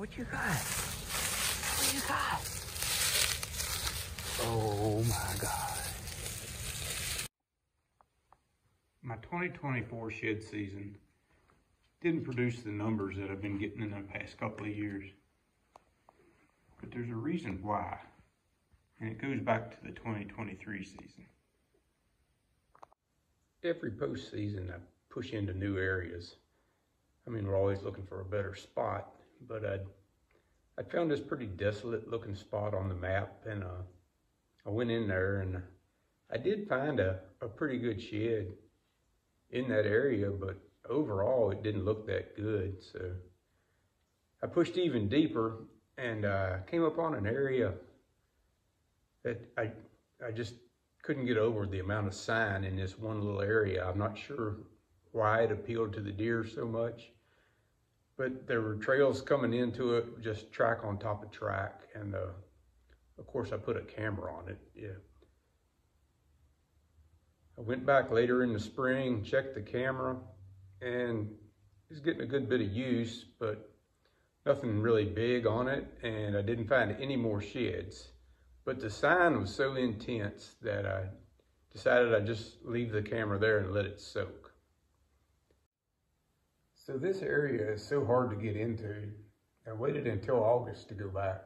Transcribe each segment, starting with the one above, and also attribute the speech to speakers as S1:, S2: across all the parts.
S1: What you got? What you got? Oh my God. My 2024 shed season didn't produce the numbers that I've been getting in the past couple of years. But there's a reason why, and it goes back to the 2023 season. Every postseason I push into new areas. I mean, we're always looking for a better spot, but I found this pretty desolate looking spot on the map, and I went in there and I did find a pretty good shed in that area, but overall it didn't look that good. So I pushed even deeper and came upon an area that I just couldn't get over the amount of sign in this one little area. I'm not sure why it appealed to the deer so much, but there were trails coming into it, just track on top of track. And of course I put a camera on it. Yeah. I went back later in the spring, checked the camera, and it's getting a good bit of use, but nothing really big on it, and I didn't find any more sheds. But the sign was so intense that I decided I'd just leave the camera there and let it soak. So this area is so hard to get into. I waited until August to go back.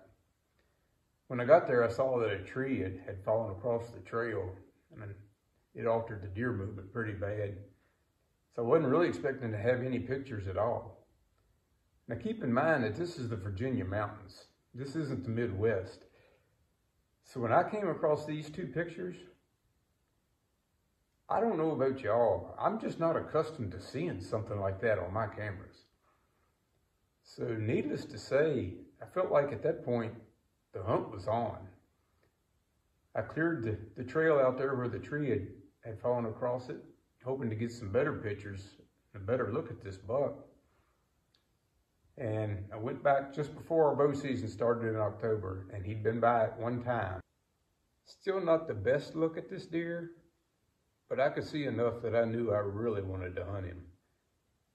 S1: When I got there, I saw that a tree had fallen across the trail, and it altered the deer movement pretty bad. So I wasn't really expecting to have any pictures at all. Now keep in mind that this is the Virginia mountains. This isn't the Midwest. So when I came across these two pictures, I don't know about y'all, I'm just not accustomed to seeing something like that on my cameras. So needless to say, I felt like at that point, the hunt was on. I cleared the trail out there where the tree had fallen across it, hoping to get some better pictures, a better look at this buck. And I went back just before our bow season started in October, and he'd been by it one time. Still not the best look at this deer, but I could see enough that I knew I really wanted to hunt him.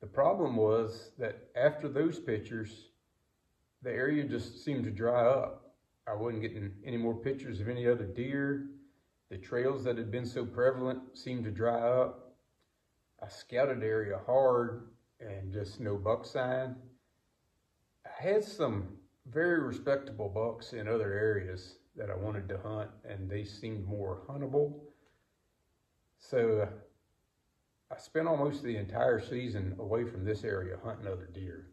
S1: The problem was that after those pictures, the area just seemed to dry up. I wasn't getting any more pictures of any other deer. The trails that had been so prevalent seemed to dry up. I scouted the area hard and just no buck sign. I had some very respectable bucks in other areas that I wanted to hunt, and they seemed more huntable. So I spent almost the entire season away from this area hunting other deer.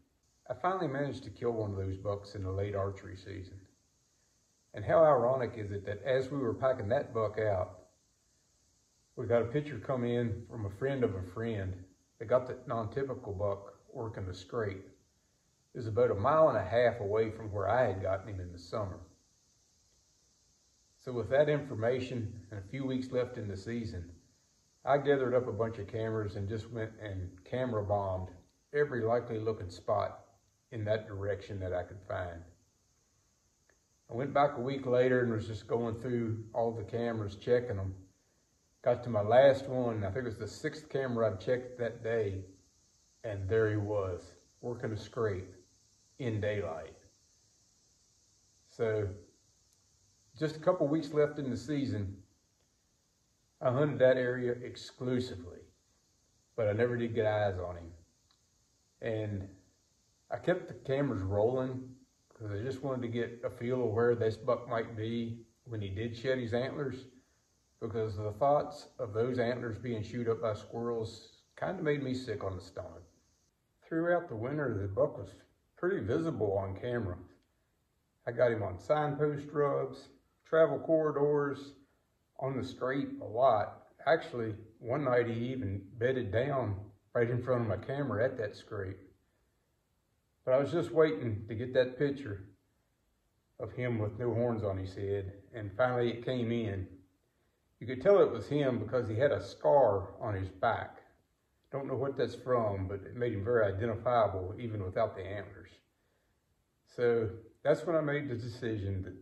S1: I finally managed to kill one of those bucks in the late archery season. And how ironic is it that as we were packing that buck out, we got a picture come in from a friend of a friend that got the non-typical buck working the scrape. It was about 1.5 miles away from where I had gotten him in the summer. So with that information and a few weeks left in the season, I gathered up a bunch of cameras and just went and camera bombed every likely looking spot in that direction that I could find. I went back a week later and was just going through all the cameras, checking them. Got to my last one, I think it was the 6th camera I'd checked that day, and there he was, working a scrape in daylight. So, just a couple weeks left in the season, I hunted that area exclusively, but I never did get eyes on him. And I kept the cameras rolling because I just wanted to get a feel of where this buck might be when he did shed his antlers, because the thoughts of those antlers being chewed up by squirrels kind of made me sick on the stomach. Throughout the winter, the buck was pretty visible on camera. I got him on signpost rubs, travel corridors, on the straight a lot. Actually, one night he even bedded down right in front of my camera at that scrape. But I was just waiting to get that picture of him with no horns on his head, and finally it came in. You could tell it was him because he had a scar on his back. Don't know what that's from, but it made him very identifiable even without the antlers. So that's when I made the decision that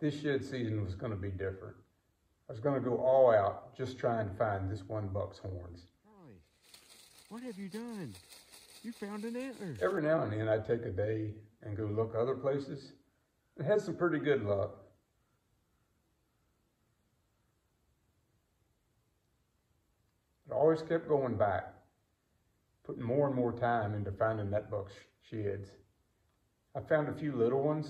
S1: this shed season was going to be different. I was going to go all out just trying to find this one buck's horns.
S2: Charlie, what have you done? You found an antler.
S1: Every now and then I take a day and go look other places and had some pretty good luck. I always kept going back, putting more and more time into finding that buck's sheds. I found a few little ones,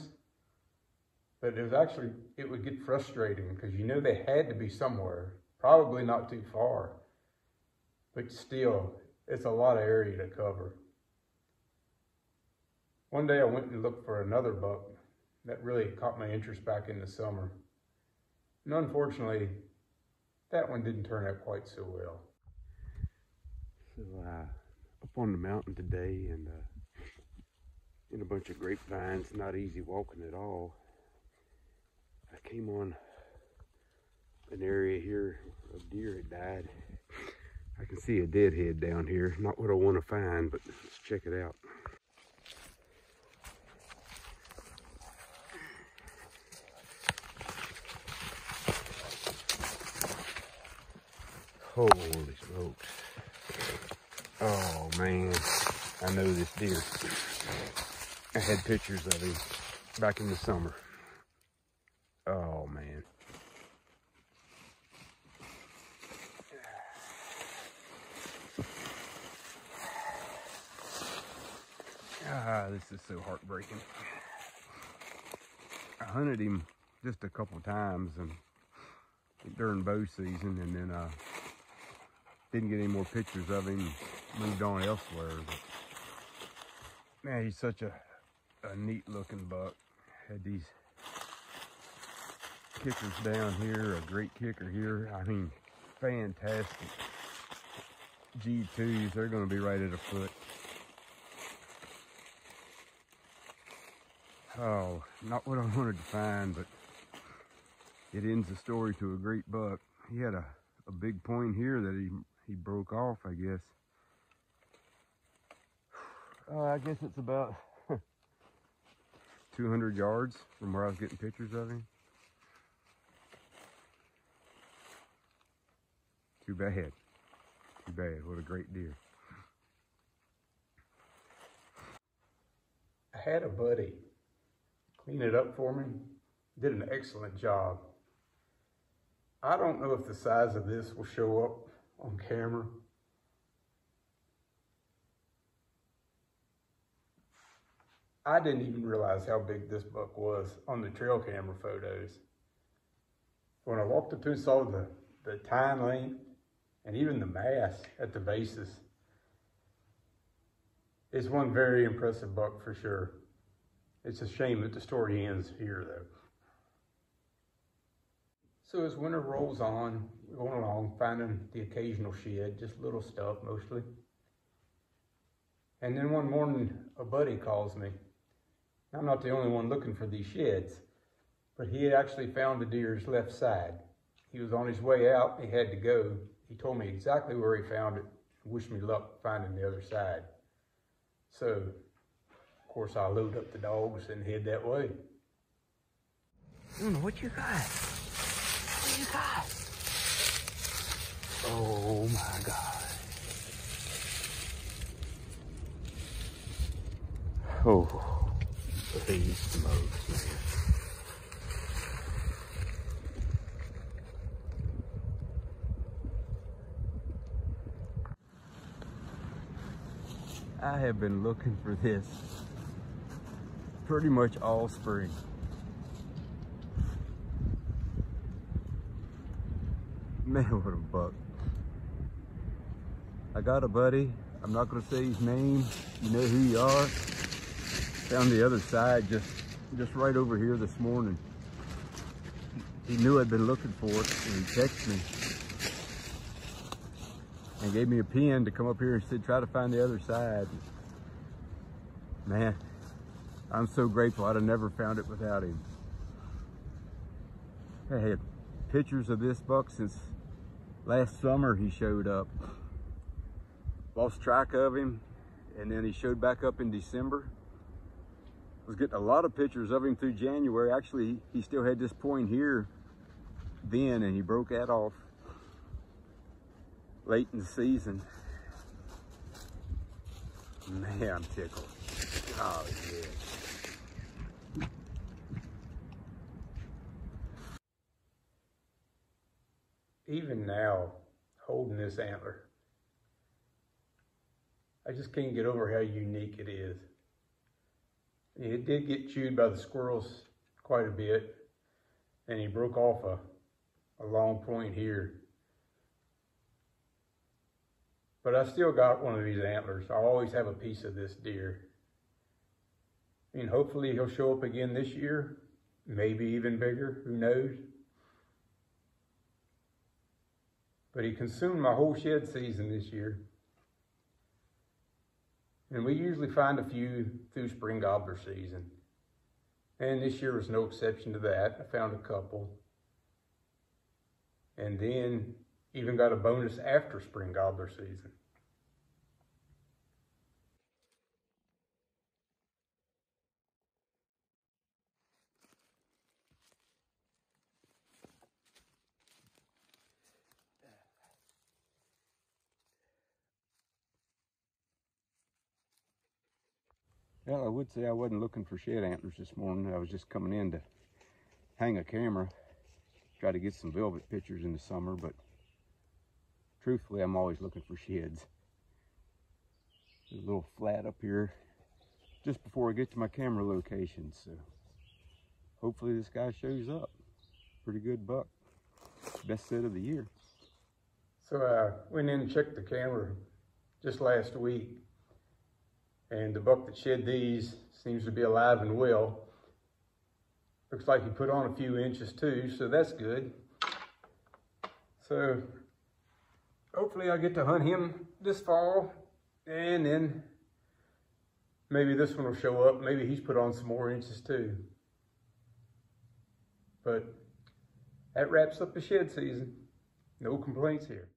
S1: but it would get frustrating because you know they had to be somewhere, probably not too far, but still, it's a lot of area to cover. One day I went and looked for another buck that really caught my interest back in the summer. And unfortunately, that one didn't turn out quite so well.
S2: So up on the mountain today and in a bunch of grapevines, not easy walking at all. I came on an area here of deer had died. I can see a deadhead down here. Not what I want to find, but let's check it out. Holy smokes. Oh man, I know this deer. I had pictures of him back in the summer. Oh man. This is so heartbreaking. I hunted him just a couple times and during bow season, and then didn't get any more pictures of him, moved on elsewhere. But man, he's such a neat looking buck. Had these kickers down here, a great kicker here. I mean, fantastic G2s. They're going to be right at a foot. Oh, not what I wanted to find, but it ends the story to a great buck. He had a big point here that he broke off, I guess. I guess it's about 200 yards from where I was getting pictures of him. Too bad. Too bad. What a great deer.
S1: I had a buddy clean it up for me. Did an excellent job. I don't know if the size of this will show up on camera. I didn't even realize how big this buck was on the trail camera photos. When I walked up to and saw the tine length and even the mass at the bases, it's one very impressive buck for sure. It's a shame that the story ends here though. So as winter rolls on, we're going along finding the occasional shed, just little stuff mostly. And then one morning, a buddy calls me. I'm not the only one looking for these sheds, but he had actually found the deer's left side. He was on his way out, he had to go. He told me exactly where he found it, and wished me luck finding the other side. So, of course, I load up the dogs and head that way.
S2: What you got? What you got? Oh my God. Oh, please smokes, man. I have been looking for this pretty much all spring. Man, what a buck. I got a buddy, I'm not gonna say his name, you know who you are. Found the other side just right over here this morning. He knew I'd been looking for it and he texted me and gave me a pin to come up here and said, try to find the other side. Man, I'm so grateful. I'd have never found it without him. I had pictures of this buck since last summer he showed up. Lost track of him, and then he showed back up in December. Was getting a lot of pictures of him through January. Actually, he still had this point here then, and he broke that off late in the season.
S1: Man, I'm tickled. Oh, yeah. Even now, holding this antler, I just can't get over how unique it is. It did get chewed by the squirrels quite a bit, and he broke off a long point here. But I still got one of these antlers. I always have a piece of this deer. I mean, hopefully he'll show up again this year, maybe even bigger, who knows? But he consumed my whole shed season this year. And we usually find a few through spring gobbler season. And this year was no exception to that. I found a couple. And then even got a bonus after spring gobbler season. Well, I would say I wasn't looking for shed antlers this morning. I was just coming in to hang a camera, try to get some velvet pictures in the summer, but truthfully, I'm always looking for sheds. There's a little flat up here just before I get to my camera location, so hopefully this guy shows up. Pretty good buck. Best set of the year. So I went in and checked the camera just last week, and the buck that shed these seems to be alive and well. Looks like he put on a few inches too, so that's good. So hopefully I'll get to hunt him this fall, and then maybe this one will show up. Maybe he's put on some more inches too. But that wraps up the shed season. No complaints here.